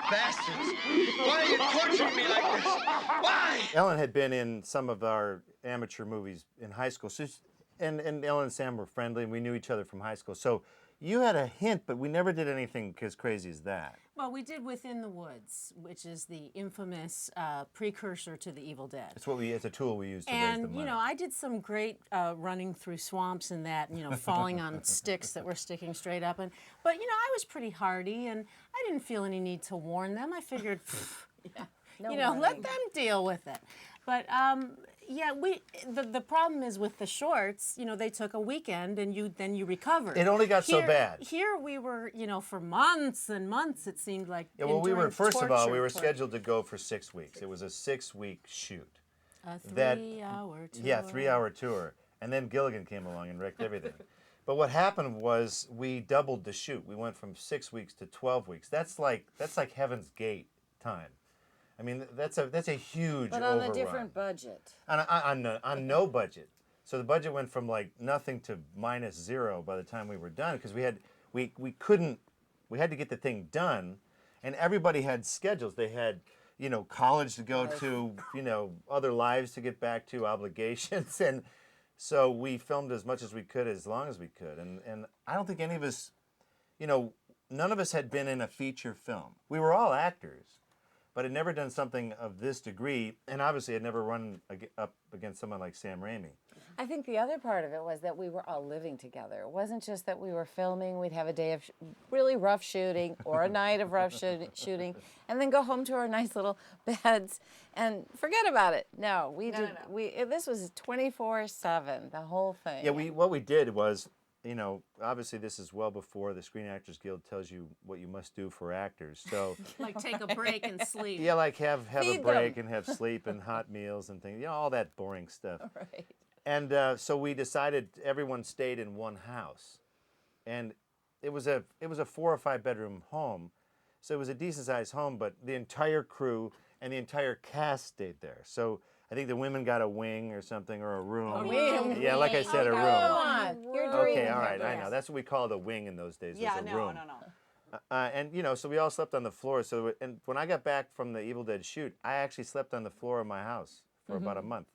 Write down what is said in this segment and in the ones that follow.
Bastards! Why are you torturing me like this? Why? Ellen had been in some of our amateur movies in high school, and Ellen and Sam were friendly, and we knew each other from high school. So you had a hint, but we never did anything as crazy as that. Well, we did Within the Woods, which is the infamous precursor to the Evil Dead. It's a tool we use to raise the money. And, you know, I did some great running through swamps and that, you know, falling on sticks that were sticking straight up. But, you know, I was pretty hardy, and I didn't feel any need to warn them. I figured, let them deal with it. But, yeah, the problem is with the shorts, you know, they took a weekend and then you recovered. It only got so bad. Here we were, you know, for months and months, it seemed like. Yeah, well, we were, first of all, we were scheduled to go for 6 weeks. It was a 6-week shoot. A 3-hour tour. Yeah, 3-hour tour. And then Gilligan came along and wrecked everything. But what happened was we doubled the shoot. We went from 6 weeks to 12 weeks. That's like Heaven's Gate time. I mean, that's a huge But overrun. on a different budget. On no budget. So the budget went from like nothing to -0 by the time we were done, because we had to get the thing done, and everybody had schedules. They had, you know, college to go to, you know, other lives to get back to, obligations, and so we filmed as much as we could, as long as we could, and I don't think any of us, you know, none of us had been in a feature film. We were all actors, but had never done something of this degree, and obviously had never run up against someone like Sam Raimi. I think the other part of it was that we were all living together. It wasn't just that we were filming, we'd have a day of really rough shooting or a night of rough shooting, and then go home to our nice little beds and forget about it. No, this was 24/7, the whole thing. Yeah, what we did was, you know, obviously this is well before the Screen Actors Guild tells you what you must do for actors. So like take a break and sleep. Yeah, like have a break them. and have sleep and hot meals and things. You know, all that boring stuff. Right. And so we decided everyone stayed in one house, and it was a 4 or 5 bedroom home, so it was a decent sized home. But the entire crew and the entire cast stayed there. So I think the women got a wing or something, or a room. Yeah, like I said, a room. Come on, you're dreaming. Okay, all right, I know. That's what we called a wing in those days. Yeah, was a room. no. And you know, so we all slept on the floor. So, and when I got back from the Evil Dead shoot, I actually slept on the floor of my house for about a month.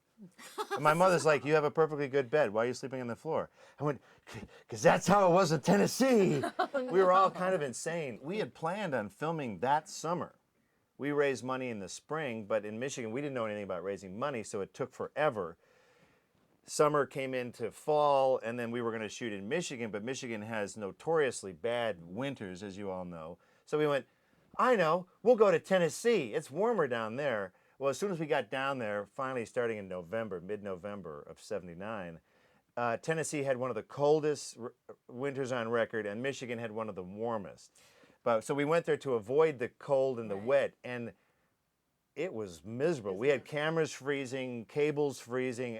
And my mother's like, "You have a perfectly good bed. Why are you sleeping on the floor?" I went, "Because that's how it was in Tennessee." We were all kind of insane. We had planned on filming that summer. We raised money in the spring, but in Michigan, we didn't know anything about raising money, so it took forever. Summer came into fall, and then we were going to shoot in Michigan, but Michigan has notoriously bad winters, as you all know. So we went, I know, we'll go to Tennessee. It's warmer down there. Well, as soon as we got down there, finally starting in November, mid-November of '79, Tennessee had one of the coldest winters on record, and Michigan had one of the warmest. So we went there to avoid the cold and the wet, and it was miserable. We had cameras freezing, cables freezing,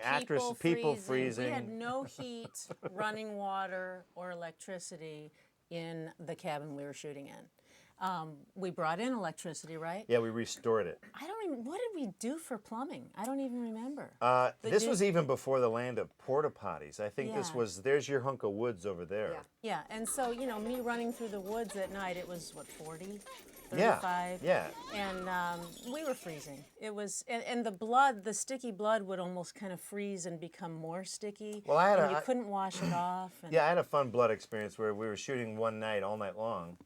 people freezing. We had no heat, running water, or electricity in the cabin we were shooting in. We brought in electricity, right? Yeah, we restored it. What did we do for plumbing? I don't even remember. This was even before the land of porta potties. I think this was, there's your hunk of woods over there. Yeah, and so, you know, me running through the woods at night, it was, what, 40? 35? Yeah. And we were freezing. It was, and the sticky blood would almost kind of freeze and become more sticky. Well, you couldn't wash it off. And yeah, I had a fun blood experience where we were shooting one night, all night long.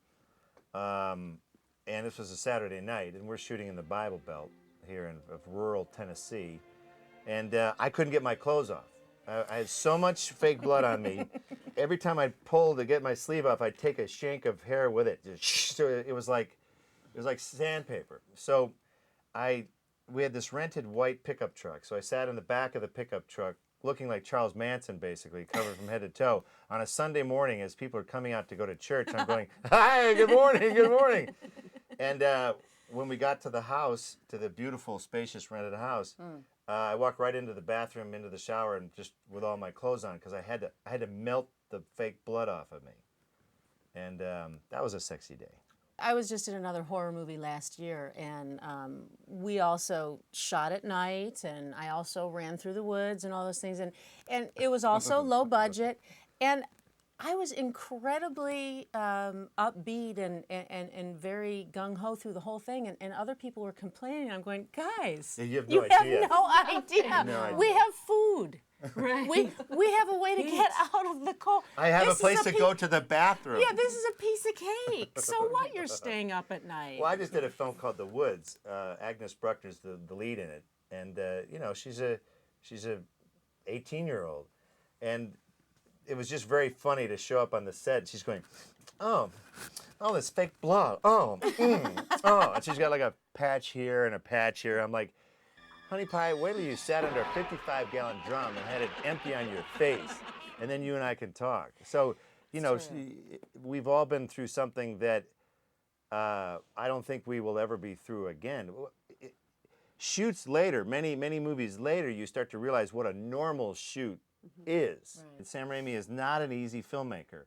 And this was a Saturday night, and we're shooting in the Bible Belt here of rural Tennessee. And I couldn't get my clothes off. I had so much fake blood on me. Every time I'd pull to get my sleeve off, I'd take a shank of hair with it. So it was like sandpaper. So we had this rented white pickup truck. So I sat in the back of the pickup truck, looking like Charles Manson, basically, covered from head to toe. On a Sunday morning, as people are coming out to go to church, I'm going, "Hi, good morning, good morning." And when we got to the house, to the beautiful, spacious rented house, I walked right into the bathroom, into the shower, and just with all my clothes on, because I had to melt the fake blood off of me. And that was a sexy day. I was just in another horror movie last year, and we also shot at night, and I also ran through the woods and all those things, and it was also low budget, and I was incredibly upbeat and very gung-ho through the whole thing, and other people were complaining. I'm going, guys, Yeah, you have you no idea. have no idea. No idea. We have food. Right. We have a way to get out of the cold. I have This a place is to piece- go to the bathroom. Yeah, this is a piece of cake. So what? You're staying up at night. Well, I just did a film called The Woods. Agnes Bruckner's the lead in it, and you know, she's a 18-year-old, and it was just very funny to show up on the set. She's going, oh, this fake blood. Oh, and she's got like a patch here and a patch here. I'm like, honey pie, wait till you sat under a 55-gallon drum and had it empty on your face, and then you and I can talk. So, you know, we've all been through something that I don't think we will ever be through again. Shoots later, many movies later, you start to realize what a normal shoot is. Right. Sam Raimi is not an easy filmmaker.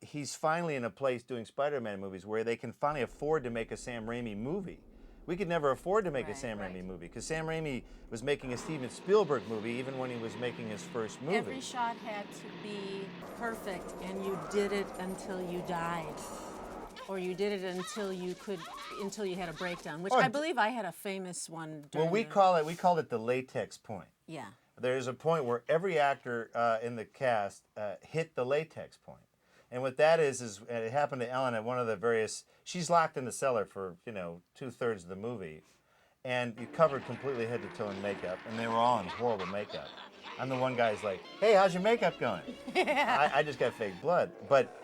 He's finally in a place doing Spider-Man movies where they can finally afford to make a Sam Raimi movie. We could never afford to make a Sam Raimi movie because Sam Raimi was making a Steven Spielberg movie even when he was making his first movie. Every shot had to be perfect, and you did it until you died, or you did it until you had a breakdown. Which I believe I had a famous one. Well, we called it the latex point. Yeah. There's a point where every actor in the cast hit the latex point. And what that is it happened to Ellen at one of the various, she's locked in the cellar for, 2/3 of the movie. And you covered completely head to toe in makeup, and they were all in horrible makeup. I'm the one guy's like, hey, how's your makeup going? I just got fake blood. But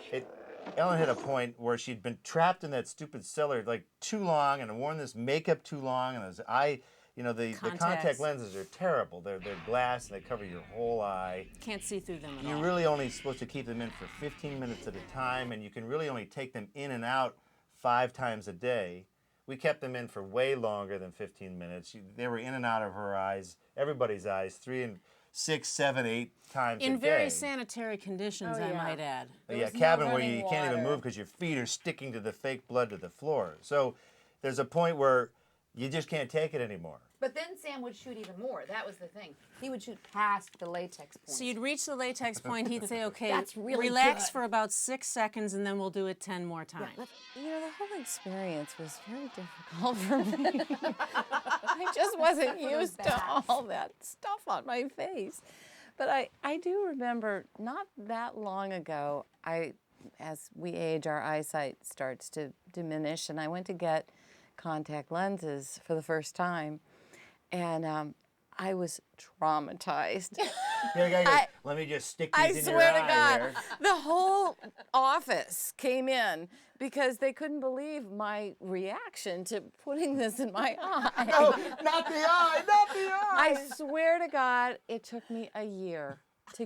Ellen hit a point where she'd been trapped in that stupid cellar like too long and worn this makeup too long, and the contact lenses are terrible. They're glass and they cover your whole eye. Can't see through them at all. You're really only supposed to keep them in for 15 minutes at a time, and you can really only take them in and out 5 times a day. We kept them in for way longer than 15 minutes. They were in and out of her eyes, everybody's eyes, 3 and 6, 7, 8 times a day. In very sanitary conditions, I might add. Yeah, cabin where you can't even move because your feet are sticking to the fake blood to the floor. So there's a point where you just can't take it anymore. But then Sam would shoot even more. That was the thing. He would shoot past the latex point. So you'd reach the latex point, he'd say, okay, That's really relax good. for about 6 seconds, and then we'll do it 10 more times. The whole experience was very difficult for me. I just wasn't used to all that stuff on my face. But I do remember not that long ago, as we age, our eyesight starts to diminish, and I went to get contact lenses for the first time, and I was traumatized. Let me just stick these I in your swear to eye God, there. the whole office came in because they couldn't believe my reaction to putting this in my eye. No, not the eye, not the eye. I swear to God, it took me a year to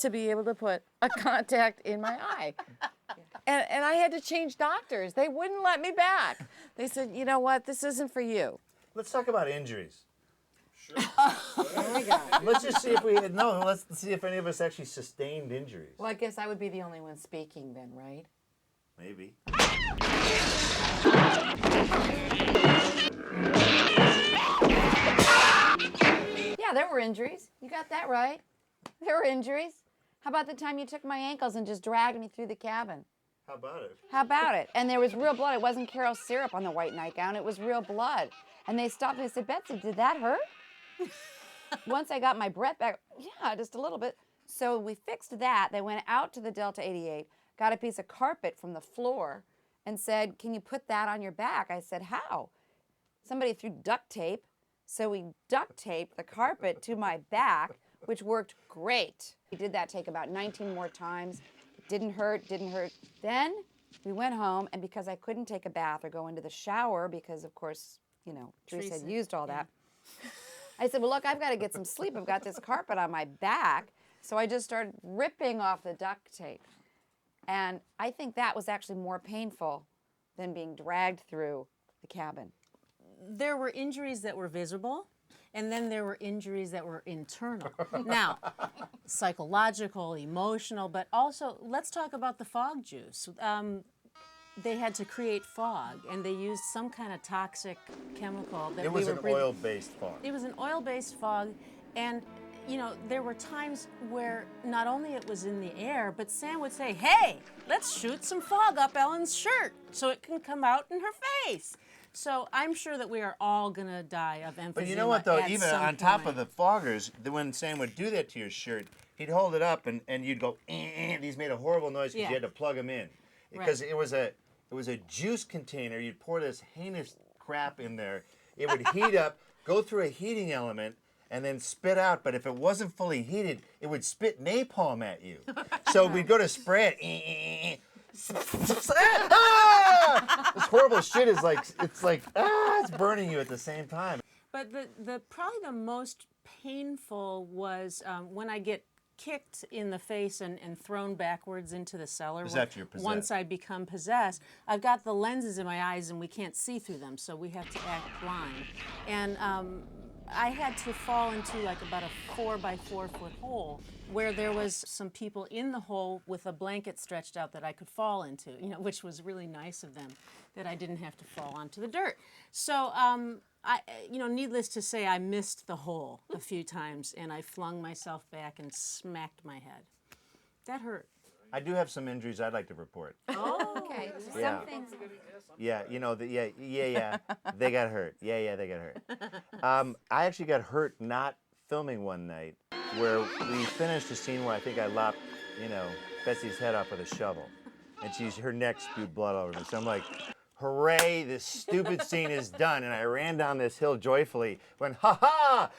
be able to put a contact in my eye. And I had to change doctors. They wouldn't let me back. They said, you know what, this isn't for you. Let's talk about injuries. There we go. Let's just see let's see if any of us actually sustained injuries. Well, I guess I would be the only one speaking then, right? Maybe. Yeah, there were injuries. You got that right. There were injuries. How about the time you took my ankles and just dragged me through the cabin? How about it? How about it? And there was real blood. It wasn't Carol syrup on the white nightgown. It was real blood. And they stopped and they said, Betsy, did that hurt? Once I got my breath back, yeah, just a little bit. So we fixed that. They went out to the Delta 88, got a piece of carpet from the floor, and said, can you put that on your back? I said, how? Somebody threw duct tape. So we duct taped the carpet to my back, which worked great. We did that take about 19 more times. Didn't hurt. Then we went home, and because I couldn't take a bath or go into the shower because, of course, Teresa had used all that, I said, well, look, I've got to get some sleep. I've got this carpet on my back. So I just started ripping off the duct tape. And I think that was actually more painful than being dragged through the cabin. There were injuries that were visible, and then there were injuries that were internal. Now, psychological, emotional, but also let's talk about the fog juice. they had to create fog, and they used some kind of toxic chemical that It we was were an breathing. oil-based fog. It was an oil-based fog, and there were times where not only it was in the air, but Sam would say, "Hey, let's shoot some fog up Ellen's shirt so it can come out in her face." So I'm sure that we are all gonna die of emphysema. But you know what, though? at Even some on top point. of the foggers, when Sam would do that to your shirt, he'd hold it up and you'd go, these made a horrible noise because Yeah. you had to plug them in. Because it was a juice container. You'd pour this heinous crap in there. It would heat up, go through a heating element, and then spit out. But if it wasn't fully heated, it would spit napalm at you. So we'd go to spray it. This horrible shit is like, it's burning you at the same time. But the probably the most painful was when I get kicked in the face and thrown backwards into the cellar. Is after you're possessed. Once I become possessed, I've got the lenses in my eyes and we can't see through them, so we have to act blind. And I had to fall into like about a 4 by 4 foot hole where there was some people in the hole with a blanket stretched out that I could fall into, which was really nice of them, that I didn't have to fall onto the dirt. So, needless to say, I missed the hole a few times and I flung myself back and smacked my head. That hurt. I do have some injuries I'd like to report. Okay. Yeah. Some things. Yeah, they got hurt. Yeah, they got hurt. I actually got hurt not filming one night where we finished a scene where I think I lopped, Betsy's head off with a shovel, and her neck spewed blood all over me. So I'm like, hooray, this stupid scene is done. And I ran down this hill joyfully, went, ha-ha!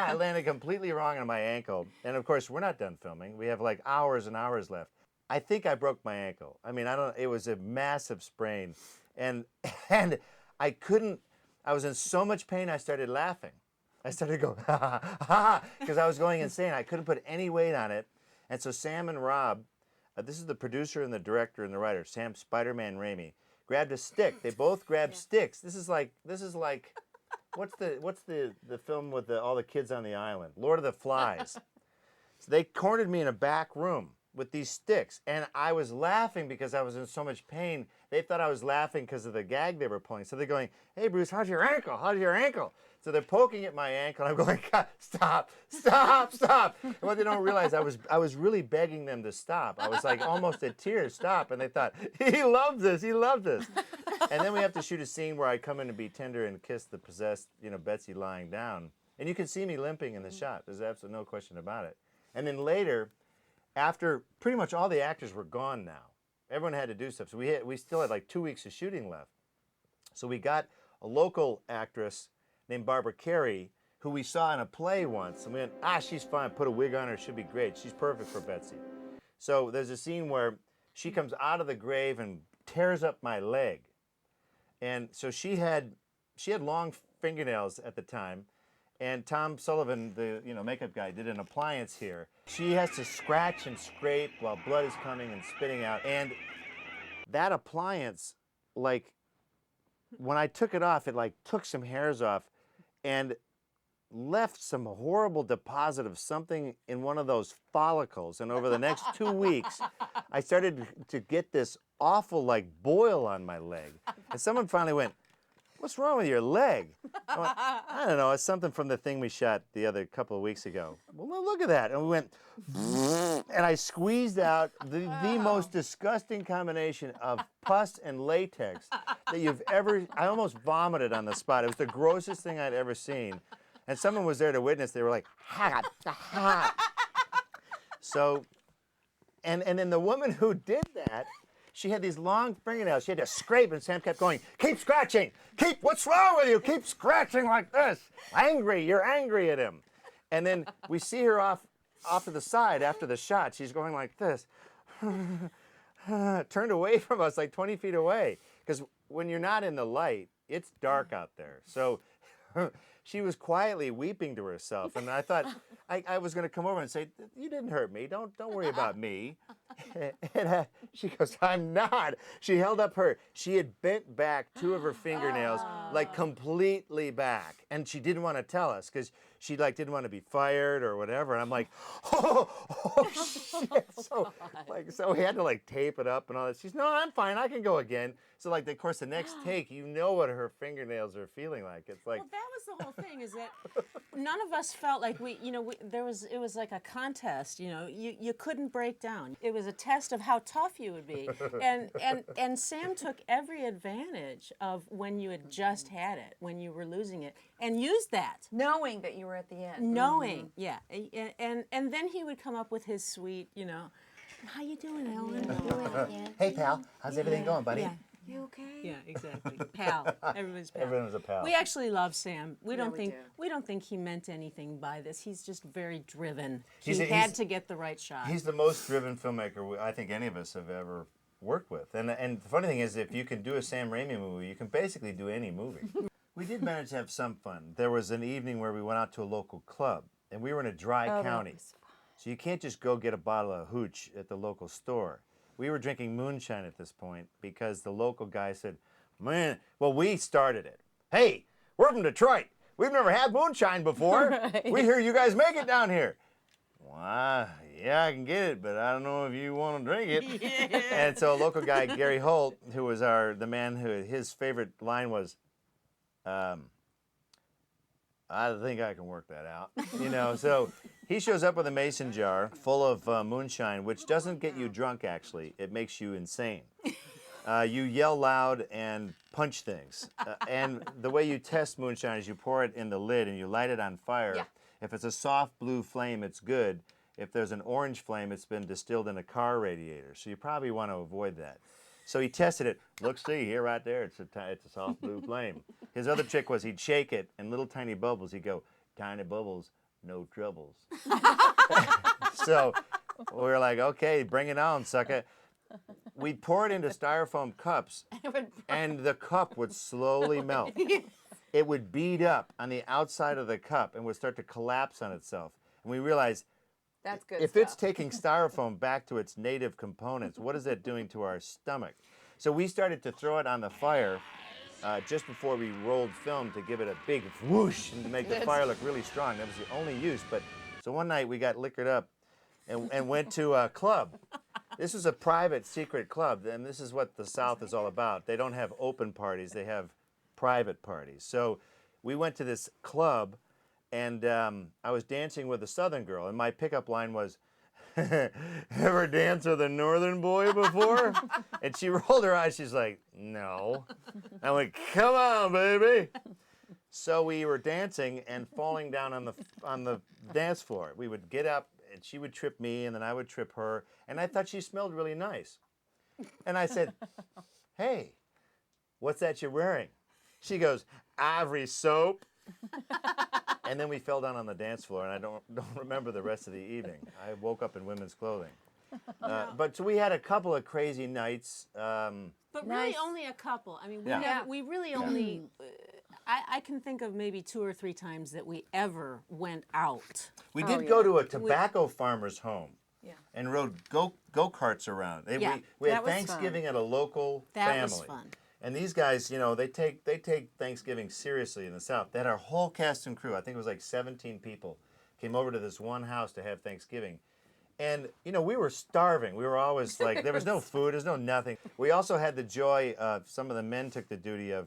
I landed completely wrong on my ankle. And of course, we're not done filming. We have like hours and hours left. I think I broke my ankle. I mean, it was a massive sprain. And I was in so much pain, I started laughing. I started to go, ha, ha, ha, ha, because I was going insane. I couldn't put any weight on it. And so Sam and Rob, this is the producer and the director and the writer, Sam Spider-Man Raimi, grabbed a stick. They both grabbed sticks. This is like, what's the film with all the kids on the island? Lord of the Flies. So they cornered me in a back room with these sticks, and I was laughing because I was in so much pain. They thought I was laughing because of the gag they were pulling. So they're going, "Hey, Bruce, how's your ankle? How's your ankle?" So they're poking at my ankle, and I'm going, "God, stop, stop, stop." And what they don't realize, I was really begging them to stop. I was like almost at tears, stop. And they thought, he loves this, he loved this. And then we have to shoot a scene where I come in to be tender and kiss the possessed, Betsy lying down. And you can see me limping in the shot. There's absolutely no question about it. And then later, after pretty much all the actors were gone now, everyone had to do stuff. So we still had like 2 weeks of shooting left. So we got a local actress named Barbara Carey, who we saw in a play once. And we went, she's fine. Put a wig on her. She'll be great. She's perfect for Betsy. So there's a scene where she comes out of the grave and tears up my leg. And so she had long fingernails at the time. And Tom Sullivan, the makeup guy, did an appliance here. She has to scratch and scrape while blood is coming and spitting out. And that appliance, like, when I took it off, it like took some hairs off and left some horrible deposit of something in one of those follicles. And over the next 2 weeks, I started to get this awful like boil on my leg. And someone finally went, "What's wrong with your leg?" I went, "I don't know. It's something from the thing we shot the other couple of weeks ago." "Well, look at that." And we went, and I squeezed out the most disgusting combination of pus and latex that you've ever, I almost vomited on the spot. It was the grossest thing I'd ever seen. And someone was there to witness. They were like, "Ha, ha." So, and then the woman who did that, she had these long fingernails. She had to scrape, and Sam kept going, "Keep scratching. What's wrong with you? Keep scratching like this. You're angry at him." And then we see her off to the side after the shot. She's going like this, turned away from us like 20 feet away. Because when you're not in the light, it's dark out there. So she was quietly weeping to herself. And I thought I was going to come over and say, "You didn't hurt me. Don't worry about me." And she goes, "I'm not." She held up she had bent back 2 of her fingernails, like completely back. And she didn't want to tell us because she like didn't want to be fired or whatever. And I'm like, oh shit. So we had to like tape it up and all that. She's, no, I'm fine. I can go again. So like, of course, the next take, you know what her fingernails are feeling like. It's like, Well, that was the whole thing. Is that none of us felt like it was like a contest. You couldn't break down. It was a test of how tough you would be. And Sam took every advantage of when you had just had it, when you were losing it, and used that. Knowing that you were at the end. Knowing, yeah, and then he would come up with his sweet, how you doing, Ellen? hey pal, how's everything going, buddy? Yeah. You okay? Yeah, exactly. Pal. Everybody's pal. Everyone's a pal. We actually love Sam. We don't we don't think he meant anything by this. He's just very driven. He's He had to get the right shot. He's the most driven filmmaker I think any of us have ever worked with. And the funny thing is, if you can do a Sam Raimi movie, you can basically do any movie. We did manage to have some fun. There was an evening where we went out to a local club, and we were in a dry county. So you can't just go get a bottle of hooch at the local store. We were drinking moonshine at this point because the local guy said, man, well, we started it. Hey, we're from Detroit. We've never had moonshine before. Right. We hear you guys make it down here. Well, yeah, I can get it, but I don't know if you want to drink it. Yeah. And so a local guy, Gary Holt, who was the man who his favorite line was, I think I can work that out. So he shows up with a mason jar full of moonshine, which doesn't get you drunk, actually. It makes you insane. You yell loud and punch things. And the way you test moonshine is you pour it in the lid and you light it on fire. Yeah. If it's a soft blue flame, it's good. If there's an orange flame, it's been distilled in a car radiator. So you probably want to avoid that. So he tested it. Look, see, here right there, it's a soft blue flame. His other trick was he'd shake it, and little tiny bubbles, he'd go, tiny bubbles, no troubles. So we were like, okay, bring it on, sucker. We'd pour it into styrofoam cups, and the cup would slowly melt. It would bead up on the outside of the cup and would start to collapse on itself. And we realized, that's good if stuff. it's taking styrofoam back to its native components, what is that doing to our stomach? So we started to throw it on the fire just before we rolled film to give it a big whoosh and to make the fire look really strong. That was the only use. So one night we got liquored up and went to a club. This was a private, secret club, and this is what the South is all about. They don't have open parties. They have private parties. So we went to this club, and I was dancing with a Southern girl, and my pickup line was, ever danced with a Northern boy before? And she rolled her eyes. She's like, no. I went, come on, baby. So we were dancing and falling down on the dance floor. We would get up, and she would trip me, and then I would trip her. And I thought she smelled really nice. And I said, hey, what's that you're wearing? She goes, Ivory soap. And then we fell down on the dance floor, and I don't remember the rest of the evening. I woke up in women's clothing. But so we had a couple of crazy nights. But really only a couple. I mean, we really only, I can think of maybe 2 or 3 times that we ever went out. We did go to a tobacco farmer's home. Yeah. And rode go-karts around. We had Thanksgiving at a local family. That was fun. And these guys, they take Thanksgiving seriously in the South. They had our whole cast and crew, I think it was like 17 people, came over to this one house to have Thanksgiving. And, we were starving. We were always like, there was no food, there's no nothing. We also had the joy of, some of the men took the duty of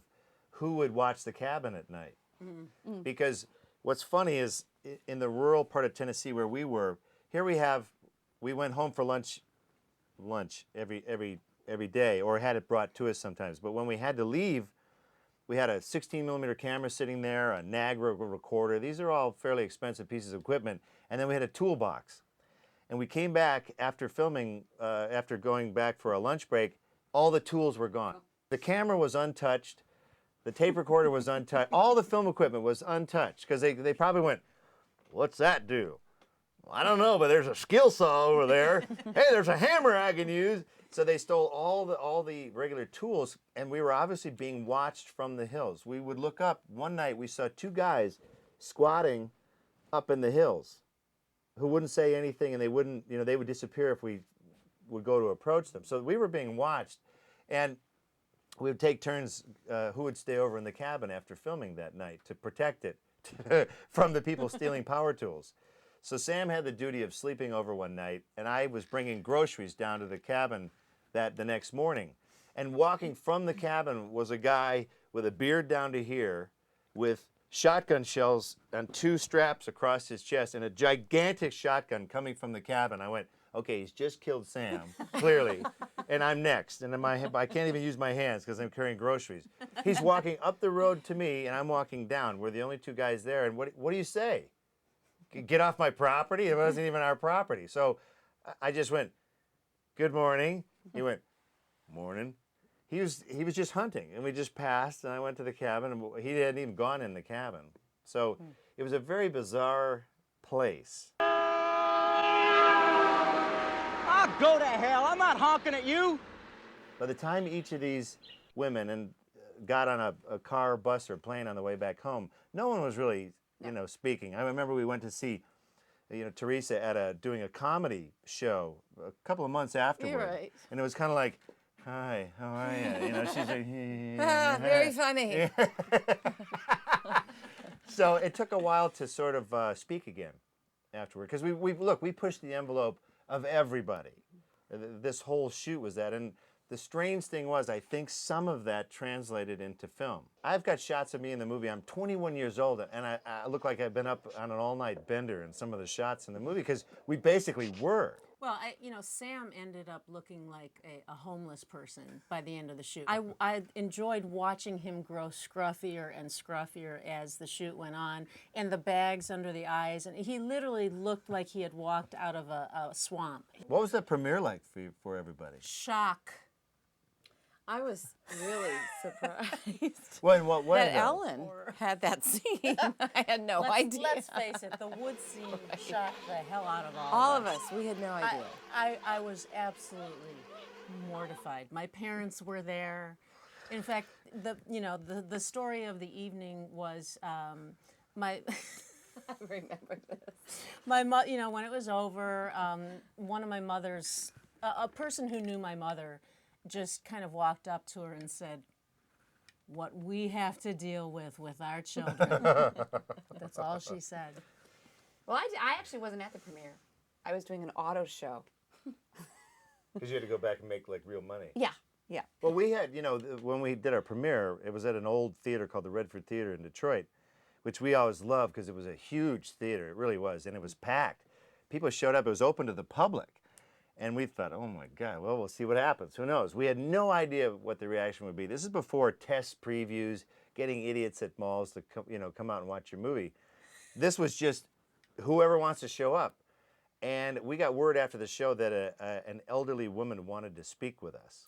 who would watch the cabin at night. Mm-hmm. Because what's funny is, in the rural part of Tennessee where we were, here we went home for lunch every day, or had it brought to us sometimes. But when we had to leave, we had a 16mm camera sitting there, a Nagra recorder. These are all fairly expensive pieces of equipment. And then we had a toolbox. And we came back after filming, after going back for a lunch break, all the tools were gone. The camera was untouched. The tape recorder was untouched. All the film equipment was untouched because they probably went, what's that do? Well, I don't know, but there's a skill saw over there. Hey, there's a hammer I can use. So they stole all the regular tools, and we were obviously being watched from the hills. We would look up. One night we saw 2 guys squatting up in the hills who wouldn't say anything, and they would disappear if we would go to approach them. So we were being watched, and we would take turns who would stay over in the cabin after filming that night to protect it, from the people stealing power tools. So Sam had the duty of sleeping over one night, and I was bringing groceries down to the cabin the next morning. And walking from the cabin was a guy with a beard down to here, with shotgun shells on 2 straps across his chest, and a gigantic shotgun coming from the cabin. I went, okay, he's just killed Sam, clearly, and I'm next. And I can't even use my hands because I'm carrying groceries. He's walking up the road to me, and I'm walking down. We're the only 2 guys there. And what do you say? Get off my property? It wasn't even our property. So I just went, good morning. He went, morning. He was just hunting, and we just passed, and I went to the cabin, and he hadn't even gone in the cabin. So it was a very bizarre place. I'll go to hell. I'm not honking at you. By the time each of these women got on a car, bus, or plane on the way back home, no one was really, speaking. I remember we went to see, Teresa at doing a comedy show a couple of months afterward. You're right. And it was kind of like, hi, how are you? She's like, Very funny. So it took a while to sort of speak again afterward, because we pushed the envelope of everybody. This whole shoot was that, and the strange thing was, I think some of that translated into film. I've got shots of me in the movie. I'm 21 years old, and I look like I've been up on an all-night bender in some of the shots in the movie, because we basically were. Well, Sam ended up looking like a homeless person by the end of the shoot. I enjoyed watching him grow scruffier and scruffier as the shoot went on, and the bags under the eyes, and he literally looked like he had walked out of a swamp. What was that premiere like for everybody? Shock. I was really surprised Well, in what way? that Ellen had that scene. I had no idea. Let's face it, the wood scene shocked the hell out of All of us, we had no idea. I was absolutely mortified. My parents were there. In fact, the story of the evening was my. I remember this. My mother, when it was over, one of my mother's, a person who knew my mother, just kind of walked up to her and said, "What we have to deal with our children." That's all she said. Well, I actually wasn't at the premiere. I was doing an auto show. Because you had to go back and make real money. Yeah, yeah. Well, we had, when we did our premiere, it was at an old theater called the Redford Theater in Detroit, which we always loved because it was a huge theater. It really was, and it was packed. People showed up. It was open to the public. And we thought, oh my God, well, we'll see what happens. Who knows? We had no idea what the reaction would be. This is before test previews, getting idiots at malls to come out and watch your movie. This was just whoever wants to show up. And we got word after the show that an elderly woman wanted to speak with us.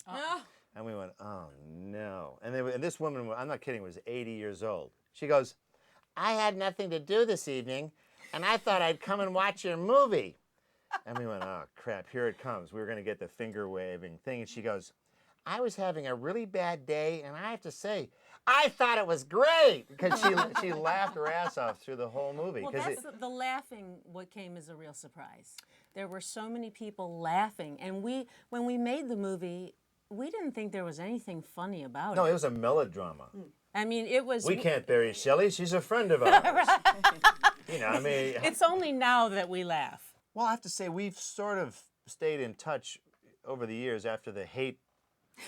And we went, oh no. And this woman, I'm not kidding, was 80 years old. She goes, I had nothing to do this evening, and I thought I'd come and watch your movie. And we went, oh, crap, here it comes. We were going to get the finger-waving thing. And she goes, I was having a really bad day, and I have to say, I thought it was great. Because she laughed her ass off through the whole movie. Well, that's the laughing what came as a real surprise. There were so many people laughing. And when we made the movie, we didn't think there was anything funny about it. No, it was a melodrama. I mean, it was... We can't bury Shelley. She's a friend of ours. It's only now that we laugh. Well, I have to say, we've sort of stayed in touch over the years after the hate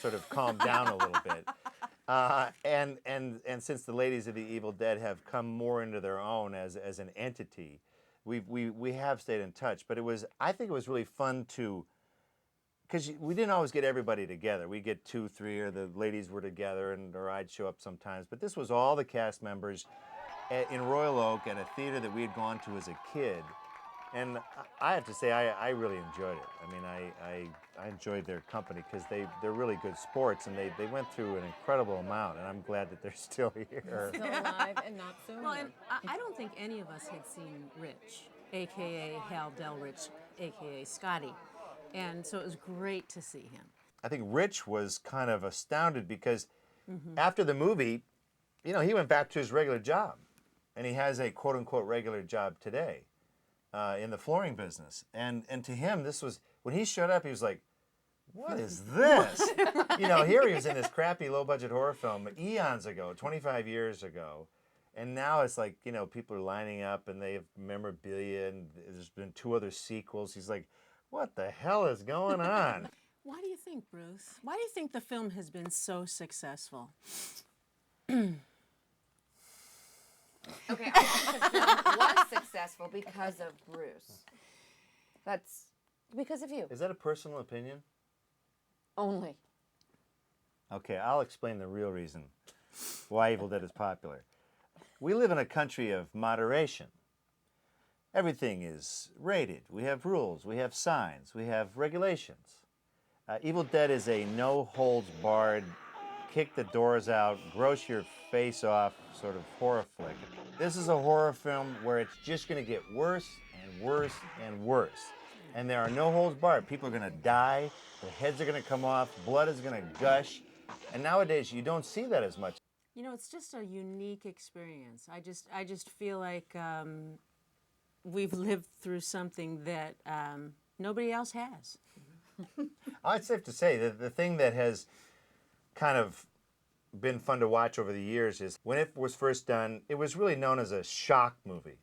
sort of calmed down a little bit. And since the ladies of the Evil Dead have come more into their own as an entity, we have stayed in touch. But I think it was really fun because we didn't always get everybody together. We'd get 2, 3, or the ladies were together, or I'd show up sometimes. But this was all the cast members in Royal Oak at a theater that we had gone to as a kid. And I have to say, I really enjoyed it. I mean, I enjoyed their company because they're really good sports, and they went through an incredible amount, and I'm glad that they're still here. Still alive and not so. Well, and I don't think any of us had seen Rich, a.k.a. Hal Delrich, a.k.a. Scotty. And so it was great to see him. I think Rich was kind of astounded because after the movie, he went back to his regular job, and he has a quote-unquote regular job today. In the flooring business. And to him, this was, when he showed up, he was like, what is this? Here he was in this crappy low-budget horror film eons ago, 25 years ago, And now it's like, you know, people are lining up and they have memorabilia, and there's been 2 other sequels. He's like, what the hell is going on? Why do you think, Bruce? Why do you think the film has been so successful? Okay, I think the film was successful because of Bruce. That's because of you. Is that a personal opinion? Only. Okay, I'll explain the real reason why Evil Dead is popular. We live in a country of moderation. Everything is rated. We have rules, we have signs, we have regulations. Evil Dead is a no-holds-barred, kick the doors out, gross your face off sort of horror flick. This is a horror film where it's just going to get worse and worse and worse. And there are no holds barred. People are going to die, their heads are going to come off, blood is going to gush. And nowadays you don't see that as much. You know, it's just a unique experience. I just feel like we've lived through something that nobody else has. It's safe to say that the thing that has kind of been fun to watch over the years is when it was first done, it was really known as a shock movie.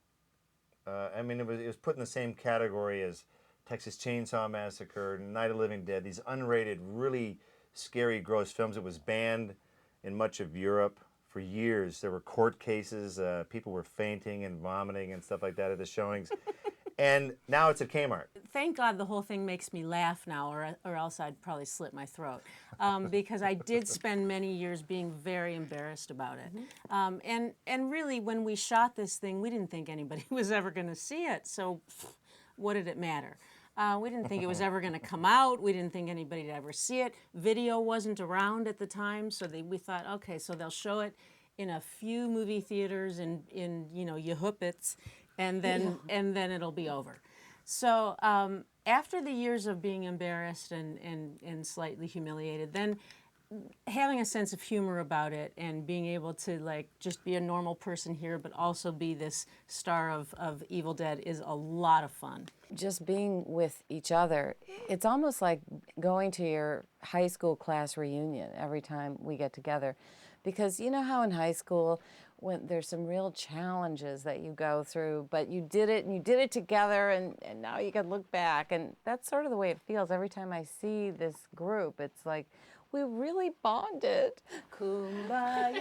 I mean, it was put in the same category as Texas Chainsaw Massacre, Night of the Living Dead, these unrated, really scary, gross films. It was banned in much of Europe for years. There were court cases. People were fainting and vomiting and stuff like that at the showings. And now it's at Kmart. Thank God the whole thing makes me laugh now, or else I'd probably slit my throat. Because I did spend many years being very embarrassed about it. And really, when we shot this thing, we didn't think anybody was ever going to see it. So what did it matter? We didn't think it was ever going to come out. We didn't think anybody would ever see it. Video wasn't around at the time, so we thought, okay, so they'll show it in a few movie theaters in you know, Yehuppets, and then it'll be over. So after the years of being embarrassed and slightly humiliated, then having a sense of humor about it and being able to like just be a normal person here, but also be this star of Evil Dead is a lot of fun. Just being with each other, it's almost like going to your high school class reunion every time we get together. Because you know how in high school, when there's some real challenges that you go through, but you did it and you did it together, and now you can look back, and that's sort of the way it feels every time I see this group. It's like we really bonded. Kumbaya.